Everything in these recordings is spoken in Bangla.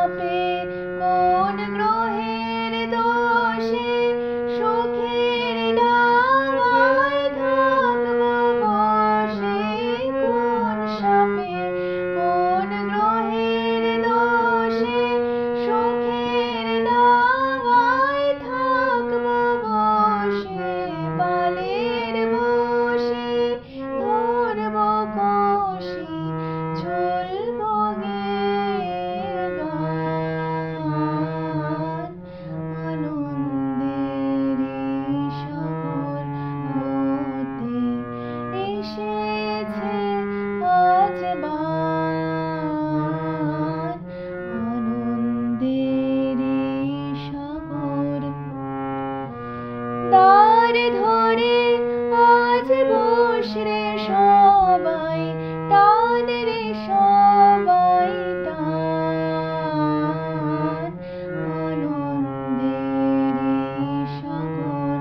সাপে কোন গ্রহের দোষে সুখের ডাঙায় থাকবো বসে। কোন সাপে কোন গ্রহের দোষে সুখের ডাঙায় থাকবো বসে। বালের বসে ধরবো কষি ঝুলবো গেয়ে গান। আনন্দেরই সাগর হতে এসেছে আজ বান। আনন্দেরই সাগর দ্বার ধরে আজ বসরে সবাই টান রে সবাই টান। আনন্দেরই সাগর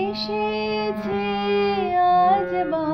এসেছে আজ বান।